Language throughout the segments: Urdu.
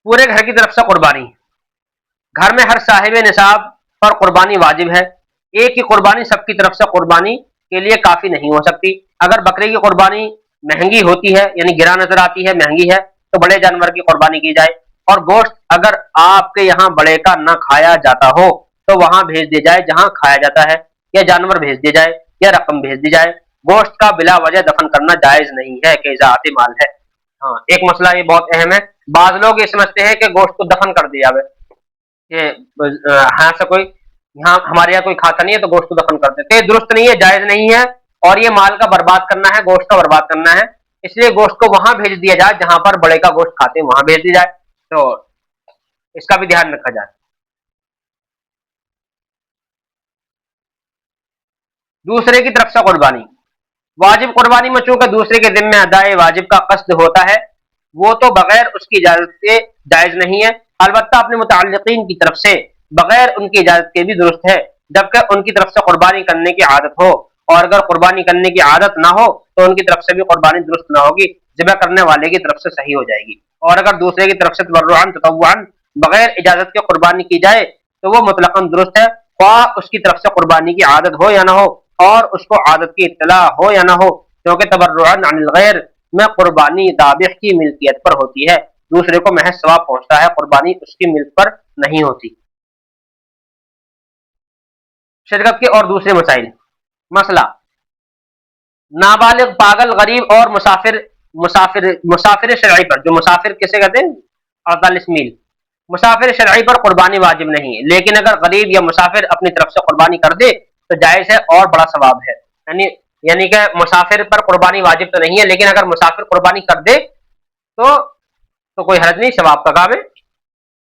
پورے گھر کی طرف سے قربانی، گھر میں ہر صاحب نصاب پر قربانی واجب ہے، ایک ہی قربانی سب کی طرف سے قربانی کے لیے کافی نہیں ہو سکتی۔ اگر بکرے کی قربانی مہنگی ہوتی ہے یعنی گرا نظر آتی ہے، مہنگی ہے، تو بڑے جانور کی قربانی کی جائے، اور گوشت اگر آپ کے یہاں بڑے کا نہ کھایا جاتا ہو تو وہاں بھیج دیا جائے جہاں کھایا جاتا ہے، یا جانور بھیج دیا جائے یا رقم بھیج دی جائے۔ گوشت کا بلا وجہ دفن کرنا جائز نہیں ہے کہ اضاعت مال ہے۔ ہاں، ایک مسئلہ یہ بہت اہم ہے، بعض لوگ یہ سمجھتے ہیں کہ گوشت کو دفن کر دیا جائے کہ ہاں سے کوئی یہاں ہمارے یہاں کوئی کھاتا نہیں ہے تو گوشت کو دفن کر دیتے، درست نہیں ہے، جائز نہیں ہے، اور یہ مال کا برباد کرنا ہے، گوشت کا برباد کرنا ہے۔ اس لیے گوشت کو وہاں بھیج دیا جائے جہاں پر بڑے کا گوشت کھاتے ہیں، وہاں بھیج دیا جائے، تو اس کا بھی دھیان رکھا جائے۔ دوسرے کی طرف سے قربانی، واجب قربانی میں چونکہ دوسرے کے ذمہ ادائے واجب کا قصد ہوتا ہے، وہ تو بغیر اس کی اجازت کے جائز نہیں ہے، البتہ اپنے متعلقین کی طرف سے بغیر ان کی اجازت کے بھی درست ہے، جبکہ ان کی طرف سے قربانی کرنے کی عادت ہو، اور اگر قربانی کرنے کی عادت نہ ہو تو ان کی طرف سے بھی قربانی درست نہ ہوگی، ذبح کرنے والے کی طرف سے صحیح ہو جائے گی، اور اگر دوسرے کی طرف سے تبرعاً تطوعاً بغیر اجازت کے قربانی کی جائے تو وہ مطلقاً درست ہے، خواہ اس کی طرف سے قربانی کی عادت ہو یا نہ ہو، اور اس کو عادت کی اطلاع ہو یا نہ ہو، کیونکہ تبرعاً عن الغیر میں قربانی ذابح کی ملکیت پر ہوتی ہے، دوسرے کو محض ثواب پہنچتا ہے، قربانی اس کی ملک پر نہیں ہوتی۔ شرکت کے اور دوسرے مسائل، مسئلہ نابالغ، پاگل، غریب اور مسافر شرعی پر، جو مسافر کسے کہتے ہیں 48 میل، مسافر شرعی پر قربانی واجب نہیں ہے، لیکن اگر غریب یا مسافر اپنی طرف سے قربانی کر دے تو جائز ہے اور بڑا ثواب ہے، یعنی کہ مسافر پر قربانی واجب تو نہیں ہے، لیکن اگر مسافر قربانی کر دے تو کوئی حرج نہیں، ثواب کا کام ہے۔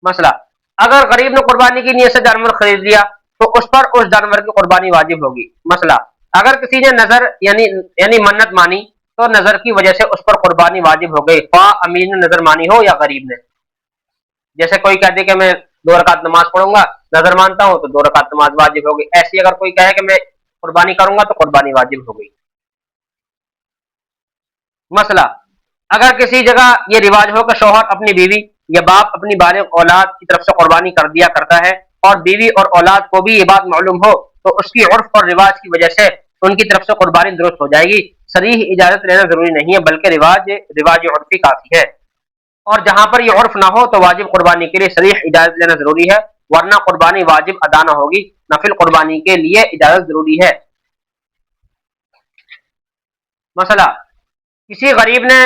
مسئلہ اگر غریب نے قربانی کی نیت سے جانور خرید لیا تو اس پر اس جانور کی قربانی واجب ہوگی۔ مسئلہ اگر کسی نے نظر یعنی منت مانی تو نظر کی وجہ سے اس پر قربانی واجب ہو گئی، خواہ امیر نے نظر مانی ہو یا غریب نے، جیسے کوئی کہہ دے کہ میں 2 رکعت نماز پڑھوں گا، نظر مانتا ہوں تو 2 رکعت نماز واجب ہوگی، ایسی اگر کوئی کہے کہ میں قربانی کروں گا تو قربانی واجب ہو گئی۔ مسئلہ اگر کسی جگہ یہ رواج ہو کہ شوہر اپنی بیوی یا باپ اپنی بالغ اولاد کی طرف سے قربانی کر دیا کرتا ہے، اور بیوی اور اولاد کو بھی یہ بات معلوم ہو تو اس کی عرف اور رواج کی وجہ سے ان کی طرف سے قربانی درست ہو جائے گی، صریح اجازت لینا ضروری نہیں ہے، بلکہ رواج عرفی کافی ہے، اور جہاں پر یہ عرف نہ ہو تو واجب قربانی کے لیے صریح اجازت لینا ضروری ہے، ورنہ قربانی واجب ادا نہ ہوگی، نفل قربانی کے لیے اجازت ضروری ہے۔ مسئلہ کسی غریب نے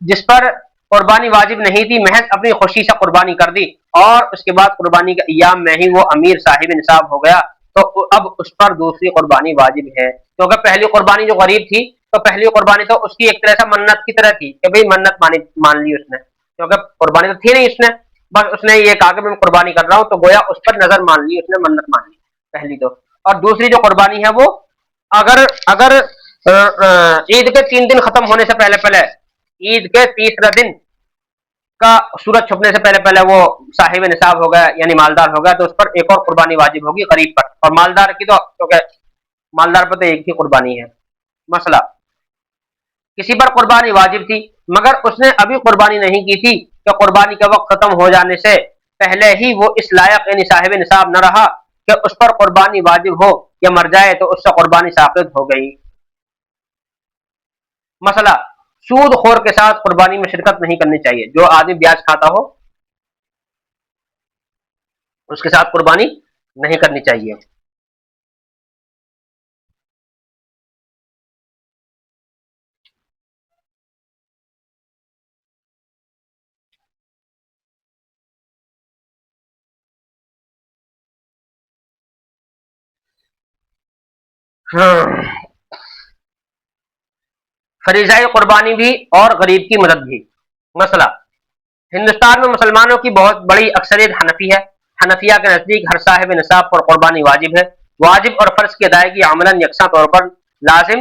جس پر قربانی واجب نہیں تھی محض اپنی خوشی سے قربانی کر دی، اور اس کے بعد قربانی کے ایام میں ہی وہ امیر صاحب نصاب ہو گیا، تو اب اس پر دوسری قربانی واجب ہے، کیونکہ پہلی قربانی جو غریب تھی تو پہلی قربانی تو اس کی ایک طرح سے منت کی طرح تھی کہ بھئی منت مان لی اس نے، کیونکہ قربانی تو تھی نہیں، اس نے بس اس نے یہ کہا کہ میں قربانی کر رہا ہوں، تو گویا اس پر نظر مان لی، اس نے منت مان لی پہلی تو، اور دوسری جو قربانی ہے وہ اگر عید کے 3 دن ختم ہونے سے پہلے عید کے تیسرا دن کا سورج چھپنے سے پہلے وہ صاحب نصاب ہو گیا یعنی مالدار ہو گیا، تو اس پر ایک اور قربانی واجب ہوگی غریب پر، اور مالدار کی تو کیونکہ مالدار پر تو ایک ہی قربانی ہے۔ مسئلہ کسی پر قربانی واجب تھی مگر اس نے ابھی قربانی نہیں کی تھی کہ قربانی کا وقت ختم ہو جانے سے پہلے ہی وہ اس لائق یعنی صاحب نصاب نہ رہا کہ اس پر قربانی واجب ہو، یا مر جائے تو اس سے قربانی ساقط ہو گئی۔ مسئلہ سود خور کے ساتھ قربانی میں شرکت نہیں کرنی چاہیے، جو آدمی بیاج کھاتا ہو اس کے ساتھ قربانی نہیں کرنی چاہیے۔ فریضہ قربانی بھی اور غریب کی مدد بھی۔ مسئلہ ہندوستان میں مسلمانوں کی بہت بڑی اکثریت حنفی ہے، حنفیہ کے نزدیک ہر صاحب نصاب پر قربانی واجب ہے، واجب اور فرض کی ادائیگی عملاً یکساں طور پر لازم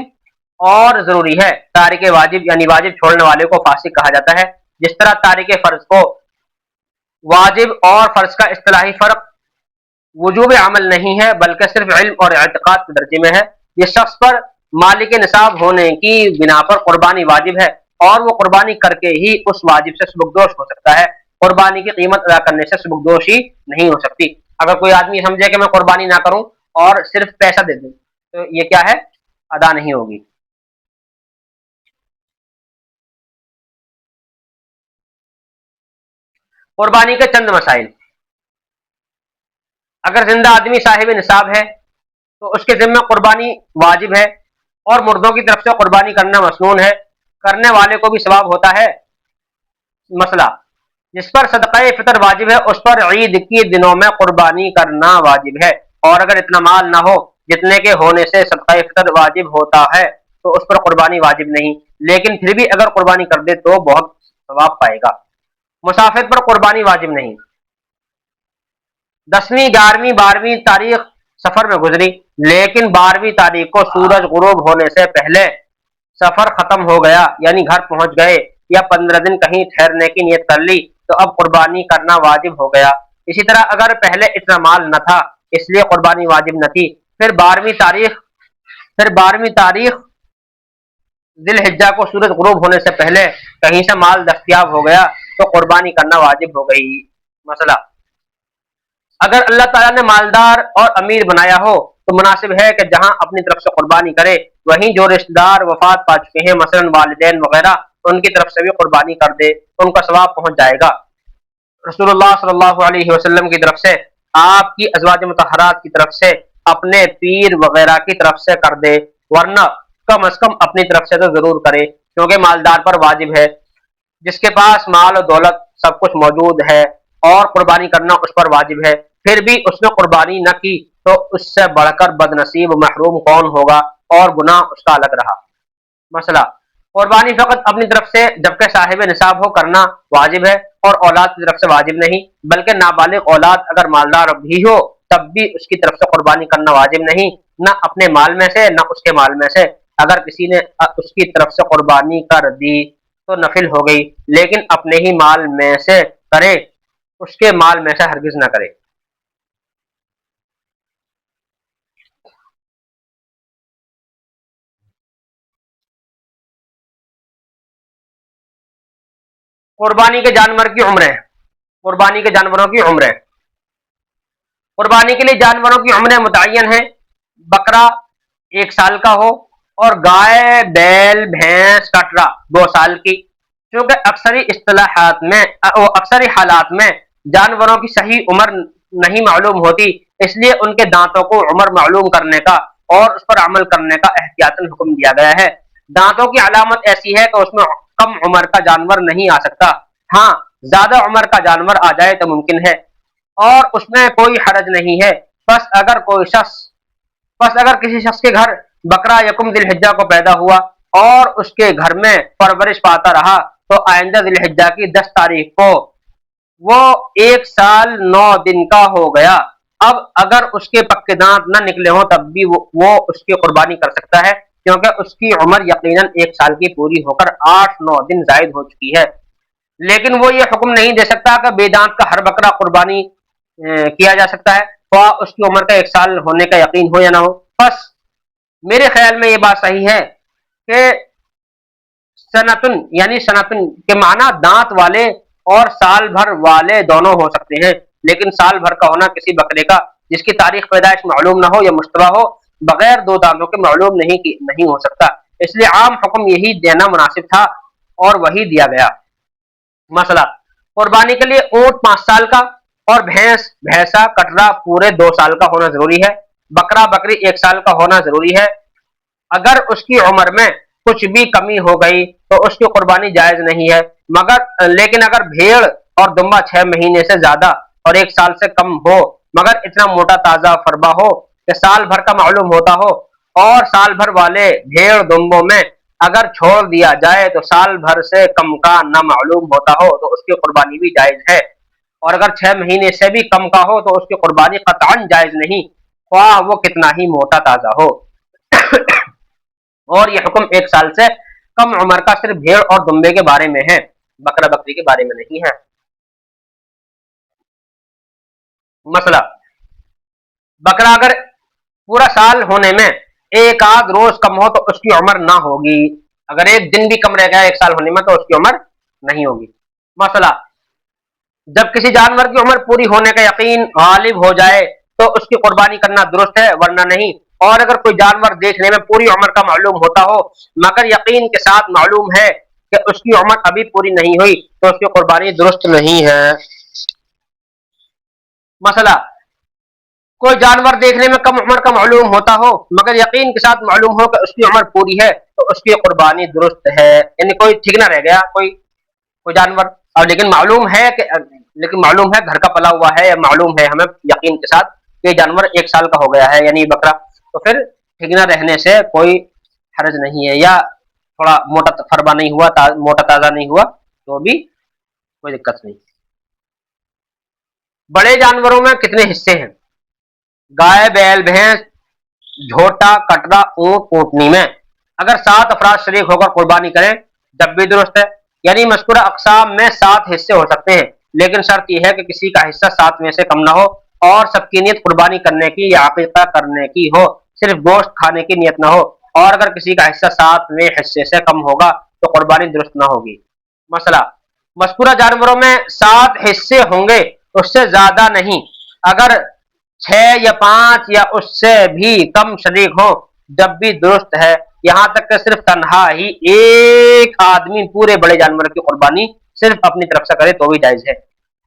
اور ضروری ہے، تارک واجب یعنی واجب چھوڑنے والے کو فاسق کہا جاتا ہے، جس طرح تارک فرض کو واجب اور فرض کا اصطلاحی فرق وجوب عمل نہیں ہے بلکہ صرف علم اور اعتقاد کے درجے میں ہے، یہ شخص پر مالک نصاب ہونے کی بنا پر قربانی واجب ہے، اور وہ قربانی کر کے ہی اس واجب سے سبکدوش ہو سکتا ہے، قربانی کی قیمت ادا کرنے سے سبکدوشی نہیں ہو سکتی۔ اگر کوئی آدمی سمجھے کہ میں قربانی نہ کروں اور صرف پیسہ دے دوں تو یہ کیا ہے؟ ادا نہیں ہوگی۔ قربانی کے چند مسائل: اگر زندہ آدمی صاحب نصاب ہے تو اس کے ذمہ قربانی واجب ہے، اور مردوں کی طرف سے قربانی کرنا مسنون ہے، کرنے والے کو بھی ثواب ہوتا ہے۔ مسئلہ: جس پر صدقہ فطر واجب ہے اس پر عید کی دنوں میں قربانی کرنا واجب ہے، اور اگر اتنا مال نہ ہو جتنے کے ہونے سے صدقہ فطر واجب ہوتا ہے تو اس پر قربانی واجب نہیں، لیکن پھر بھی اگر قربانی کر دے تو بہت ثواب پائے گا۔ مسافر پر قربانی واجب نہیں۔ 10ویں 11ویں 12ویں تاریخ سفر میں گزری، لیکن 12ویں تاریخ کو سورج غروب ہونے سے پہلے سفر ختم ہو گیا، یعنی گھر پہنچ گئے، یا 15 دن کہیں ٹھہرنے کی نیت کر لی تو اب قربانی کرنا واجب ہو گیا۔ اسی طرح اگر پہلے اتنا مال نہ تھا اس لیے قربانی واجب نہ تھی، پھر 12ویں تاریخ ذی الحجہ کو سورج غروب ہونے سے پہلے کہیں سے مال دستیاب ہو گیا تو قربانی کرنا واجب ہو گئی۔ مسئلہ: اگر اللہ تعالیٰ نے مالدار اور امیر بنایا ہو تو مناسب ہے کہ جہاں اپنی طرف سے قربانی کرے وہیں جو رشتہ دار وفات پا چکے ہیں مثلا والدین وغیرہ ان کی طرف سے بھی قربانی کر دے، ان کا ثواب پہنچ جائے گا۔ رسول اللہ صلی اللہ علیہ وسلم کی طرف سے، آپ کی ازواج مطہرات کی طرف سے، اپنے پیر وغیرہ کی طرف سے کر دے، ورنہ کم از کم اپنی طرف سے تو ضرور کرے، کیونکہ مالدار پر واجب ہے۔ جس کے پاس مال و دولت سب کچھ موجود ہے اور قربانی کرنا اس پر واجب ہے، پھر بھی اس نے قربانی نہ کی تو اس سے بڑھ کر بد نصیب محروم کون ہوگا، اور گناہ اس کا الگ رہا۔ مسئلہ: قربانی فقط اپنی طرف سے جبکہ صاحب نصاب ہو کرنا واجب ہے، اور اولاد کی طرف سے واجب نہیں، بلکہ نابالغ اولاد اگر مالدار بھی ہو تب بھی اس کی طرف سے قربانی کرنا واجب نہیں، نہ اپنے مال میں سے نہ اس کے مال میں سے۔ اگر کسی نے اس کی طرف سے قربانی کر دی تو نفل ہو گئی، لیکن اپنے ہی مال میں سے کرے، اس کے مال میں سے ہرگز نہ کرے۔ قربانی کے جانور کی عمریں، قربانی کے جانوروں کی عمریں، قربانی کے لیے جانوروں کی عمریں متعین ہیں۔ بکرا 1 سال کا ہو، اور گائے، بیل، بھینس، کٹرا 2 سال کی، کیونکہ اکثری حالات میں جانوروں کی صحیح عمر نہیں معلوم ہوتی، اس لیے ان کے دانتوں کو عمر معلوم کرنے کا اور اس پر عمل کرنے کا احتیاطاً حکم دیا گیا ہے۔ دانتوں کی علامت ایسی ہے کہ اس میں کم عمر کا جانور نہیں آ سکتا، ہاں زیادہ عمر کا جانور آ جائے تو ممکن ہے، اور اس میں کوئی حرج نہیں ہے۔ بس اگر کسی شخص کے گھر بکرا یکم ذی الحجہ کو پیدا ہوا اور اس کے گھر میں پرورش پاتا رہا تو آئندہ ذی الحجہ کی 10 تاریخ کو وہ 1 سال 9 دن کا ہو گیا۔ اب اگر اس کے پکے دانت نہ نکلے ہوں تب بھی وہ اس کی قربانی کر سکتا ہے، کیونکہ اس کی عمر یقیناً 1 سال کی پوری ہو کر 8-9 دن زائد ہو چکی ہے۔ لیکن وہ یہ حکم نہیں دے سکتا کہ بے دانت کا ہر بکرا قربانی کیا جا سکتا ہے، خواہ اس کی عمر کا 1 سال ہونے کا یقین ہو یا نہ ہو۔ بس میرے خیال میں یہ بات صحیح ہے کہ سنتن یعنی سنتن کے معنی دانت والے اور سال بھر والے دونوں ہو سکتے ہیں، لیکن سال بھر کا ہونا کسی بکرے کا جس کی تاریخ پیدائش معلوم نہ ہو یا مشتبہ ہو بغیر 2 دانتوں کے معلوم نہیں ہو سکتا، اس لیے عام حکم یہی دینا مناسب تھا اور وہی دیا گیا۔ مسئلہ: قربانی کے لیے اونٹ 5 سال کا اور بھینسا کٹرا پورے 2 سال کا ہونا ضروری ہے، بکرا بکری 1 سال کا ہونا ضروری ہے۔ اگر اس کی عمر میں کچھ بھی کمی ہو گئی تو اس کی قربانی جائز نہیں ہے، لیکن اگر بھیڑ اور دمبا 6 مہینے سے زیادہ اور 1 سال سے کم ہو مگر اتنا موٹا تازہ فربا ہو کہ سال بھر کا معلوم ہوتا ہو، اور سال بھر والے بھیڑ دمبوں میں اگر چھوڑ دیا جائے تو سال بھر سے کم کا نہ معلوم ہوتا ہو تو اس کی قربانی بھی جائز ہے، اور اگر 6 مہینے سے بھی کم کا ہو تو اس کی قربانی قطعاً جائز نہیں، خواہ وہ کتنا ہی موٹا تازہ ہو۔ اور یہ حکم 1 سال سے کم عمر کا صرف بھیڑ اور دمبے کے بارے میں ہے، بکرا بکری کے بارے میں نہیں ہے۔ مسئلہ: بکرا اگر پورا سال ہونے میں 1 آدھ روز کم ہو تو اس کی عمر نہ ہوگی، اگر 1 دن بھی کم رہ گیا 1 سال ہونے میں تو اس کی عمر نہیں ہوگی۔ مسئلہ: جب کسی جانور کی عمر پوری ہونے کا یقین غالب ہو جائے تو اس کی قربانی کرنا درست ہے، ورنہ نہیں۔ اور اگر کوئی جانور دیکھنے میں پوری عمر کا معلوم ہوتا ہو مگر یقین کے ساتھ معلوم ہے کہ اس کی عمر ابھی پوری نہیں ہوئی تو اس کی قربانی درست نہیں ہے۔ مسئلہ، کوئی جانور دیکھنے میں کم عمر کا معلوم ہوتا ہو مگر یقین کے ساتھ معلوم ہو کہ اس کی عمر پوری ہے تو اس کی قربانی درست ہے۔ یعنی کوئی ٹھیک نہ رہ گیا، کوئی جانور، اور لیکن معلوم ہے کہ گھر کا پلا ہوا ہے، یا معلوم ہے ہمیں یقین کے ساتھ کہ جانور 1 سال کا ہو گیا ہے یعنی بکرا، تو پھر ٹھیک نہ رہنے سے کوئی حرج نہیں ہے، یا تھوڑا موٹا فربا نہیں ہوا، موٹا تازہ نہیں ہوا تو بھی کوئی دقت نہیں۔ بڑے جانوروں میں کتنے حصے ہیں؟ گائے، بیل، بھینس، جھوٹا، کٹرا، اونٹ، اونٹنی میں اگر 7 افراد شریک ہو کر قربانی کریں جب بھی درست ہے۔ یعنی مذکورہ اقسام میں 7 حصے ہو سکتے ہیں، لیکن شرط یہ ہے کہ کسی کا حصہ 7 میں سے کم نہ ہو اور سب کی نیت قربانی کرنے کی یا عقیقہ کرنے کی ہو، صرف گوشت کھانے کی نیت نہ ہو۔ اور اگر کسی کا حصہ 7ویں حصے سے کم ہوگا تو قربانی درست نہ ہوگی۔ مسئلہ، مذکورہ جانوروں میں 7 حصے ہوں گے، اس سے زیادہ نہیں۔ اگر 6 یا 5 یا اس سے بھی کم شریک ہوں جب بھی درست ہے، یہاں تک کہ صرف تنہا ہی ایک آدمی پورے بڑے جانور کی قربانی صرف اپنی طرف سے کرے تو بھی جائز ہے۔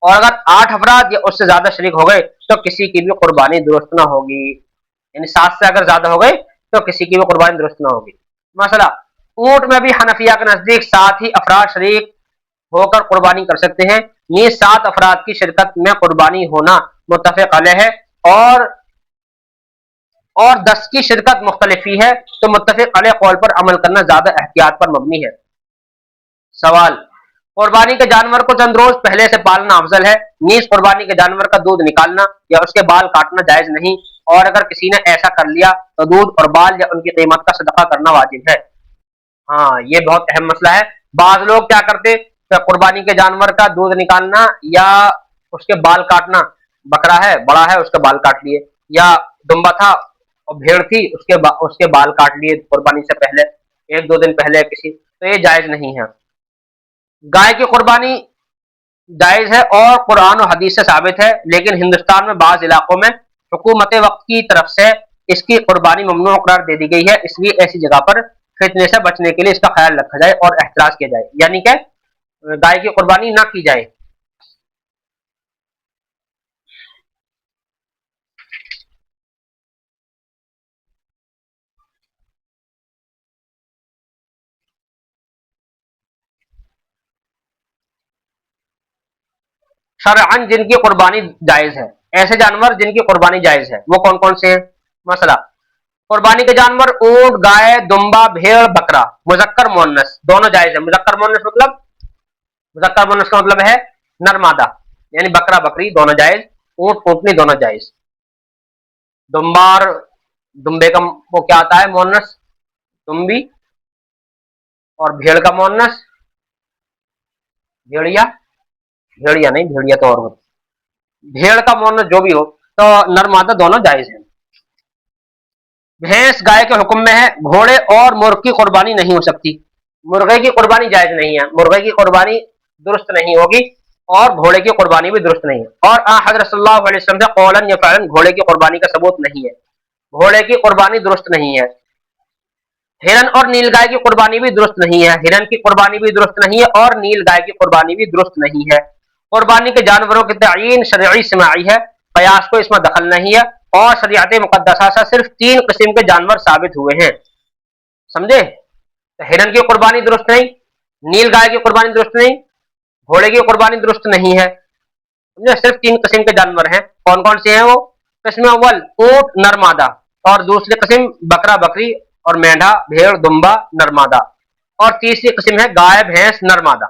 اور اگر 8 افراد یا اس سے زیادہ شریک ہو گئے تو کسی کی بھی قربانی درست نہ ہوگی، یعنی 7 سے اگر زیادہ ہو گئے تو کسی کی بھی قربانی درست نہ ہوگی۔ مسئلہ، اونٹ میں بھی حنفیہ کے نزدیک 7 ہی افراد شریک ہو کر قربانی کر سکتے ہیں، نیز 7 افراد کی شرکت میں قربانی ہونا متفق علیہ ہے، اور 10 کی شرکت مختلف ہی ہے تو متفق علیہ قول پر عمل کرنا زیادہ احتیاط پر مبنی ہے۔ سوال، قربانی کے جانور کو چند روز پہلے سے پالنا افضل ہے، نیز قربانی کے جانور کا دودھ نکالنا یا اس کے بال کاٹنا جائز نہیں، اور اگر کسی نے ایسا کر لیا تو دودھ اور بال یا ان کی قیمت کا صدقہ کرنا واجب ہے۔ ہاں، یہ بہت اہم مسئلہ ہے۔ بعض لوگ کیا کرتے کہ قربانی کے جانور کا دودھ نکالنا یا اس کے بال کاٹنا، بکرا ہے بڑا ہے اس کے بال کاٹ لیے، یا دمبا تھا اور بھیڑ تھی اس کے بال کاٹ لیے قربانی سے پہلے 1-2 دن پہلے کسی، تو یہ جائز نہیں ہے۔ گائے کی قربانی جائز ہے اور قرآن و حدیث سے ثابت ہے، لیکن ہندوستان میں بعض علاقوں میں حکومت وقت کی طرف سے اس کی قربانی ممنوع قرار دے دی گئی ہے، اس لیے ایسی جگہ پر فتنے سے بچنے کے لیے اس کا خیال رکھا جائے اور احتراز کیا جائے، یعنی کہ گائے کی قربانی نہ کی جائے۔ شرعن جن کی قربانی جائز ہے، ایسے جانور جن کی قربانی جائز ہے وہ کون کون سے ہیں؟ مسئلہ، قربانی کے جانور اونٹ، گائے، دمبا، بھیڑ، بکرا، مذکر مؤنث دونوں جائز ہے۔ مذکر مؤنث کا مطلب ہے نر مادہ، یعنی بکرا بکری دونوں جائز، اونٹ اونٹنی دونوں جائز۔ دمبار، دمبے کا وہ کیا آتا ہے مؤنث؟ دمبی، اور بھیڑ کا مؤنث بھیڑیا، بھیڑیا نہیں، بھیڑیا تو اور ہوتا، بھیڑ کا مؤنث جو بھی ہو تو نر مادہ دونوں جائز ہیں۔ بھینس گائے کے حکم میں ہے، گھوڑے اور مرغ کی قربانی نہیں ہو سکتی، مرغے کی قربانی جائز نہیں ہے، مرغے کی قربانی درست نہیں ہوگی اور گھوڑے کی قربانی بھی درست نہیں ہے، اور حضرت صلی اللہ علیہ وسلم سے قولاً یا فعلاً گھوڑے کی قربانی کا ثبوت نہیں ہے، گھوڑے کی قربانی درست نہیں ہے۔ ہرن اور نیل گائے کی قربانی بھی درست نہیں ہے، ہرن کی قربانی بھی درست نہیں ہے اور نیل گائے کی قربانی بھی درست نہیں ہے۔ قربانی کے جانوروں کی تعین شرعی سماعی ہے، قیاس کو اس میں دخل نہیں ہے، اور شریعت مقدسہ سے صرف 3 قسم کے جانور ثابت ہوئے ہیں، سمجھے؟ ہرن کی قربانی درست نہیں، نیل گائے کی قربانی درست نہیں، گھوڑے کی قربانی درست نہیں ہے، سمجھے؟ صرف 3 قسم کے جانور ہیں، کون کون سے ہیں وہ؟ قسم اول اونٹ نر مادہ، اور دوسری قسم بکرا بکری اور مینڈھا بھیڑ دمبا نر مادہ، اور تیسری قسم ہے گائے بھینس نر مادہ۔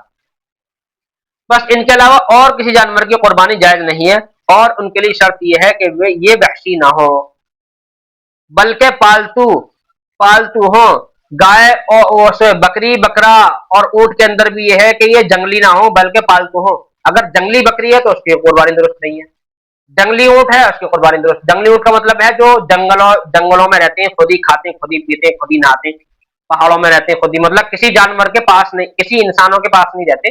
بس ان کے علاوہ اور کسی جانور کی قربانی جائز نہیں ہے، اور ان کے لیے شرط یہ ہے کہ یہ وحشی نہ ہو بلکہ پالتو ہوں۔ گائے اور بکری بکرا اور اونٹ کے اندر بھی یہ ہے کہ یہ جنگلی نہ ہو بلکہ پالتو ہو۔ اگر جنگلی بکری ہے تو اس کی قربانی درست نہیں ہے، جنگلی اونٹ ہے اس کی قربانی درست۔ جنگلی اونٹ کا مطلب ہے جو جنگلوں میں رہتے ہیں، خود ہی کھاتے ہیں، خود ہی پیتے ہیں، خود ہی نہاتے ہیں، پہاڑوں میں رہتے ہیں، خود ہی، مطلب کسی جانور کے پاس نہیں، کسی انسانوں کے پاس نہیں رہتے،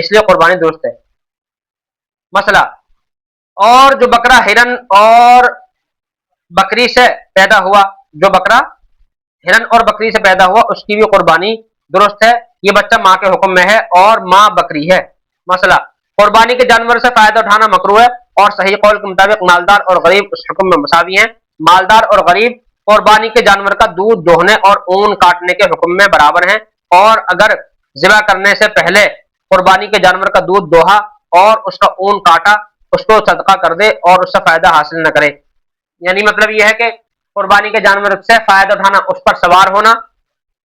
اس لیے قربانی درست ہے۔ مسئلہ، اور جو بکرا ہرن اور بکری سے پیدا ہوا، جو بکرا ہرن اور بکری سے پیدا ہوا اس کی بھی قربانی درست ہے، یہ بچہ ماں کے حکم میں ہے اور ماں بکری ہے۔ مسئلہ، قربانی کے جانور سے فائدہ اٹھانا مکروہ ہے اور صحیح قول کے مطابق مالدار اور غریب اس حکم میں مساوی ہیں۔ مالدار اور غریب قربانی کے جانور کا دودھ دوہنے اور اون کاٹنے کے حکم میں برابر ہیں، اور اگر ذبح کرنے سے پہلے قربانی کے جانور کا دودھ دوہا اور اس کا اون کاٹا، اس کو صدقہ کر دے اور اس سے فائدہ حاصل نہ کرے۔ یعنی مطلب یہ ہے کہ قربانی کے جانور سے فائدہ اٹھانا، اس پر سوار ہونا،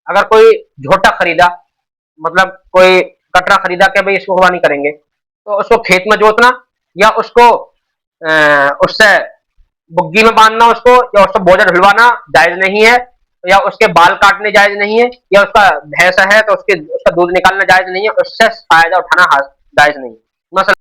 اگر کوئی جھوٹا خریدا، مطلب کوئی کٹرا خریدا کہ بھئی اس کو قربانی کریں گے، تو اس کو کھیت میں جوتنا یا اس کو اس سے بگی میں باندھنا، اس کو یا اس کو بوجھا ڈھلوانا جائز نہیں ہے، یا اس کے بال کاٹنے جائز نہیں ہے، یا اس کا بھینس ہے تو اس کا دودھ نکالنا جائز نہیں ہے، اس سے فائدہ اٹھانا جائز نہیں ہے۔ مثلا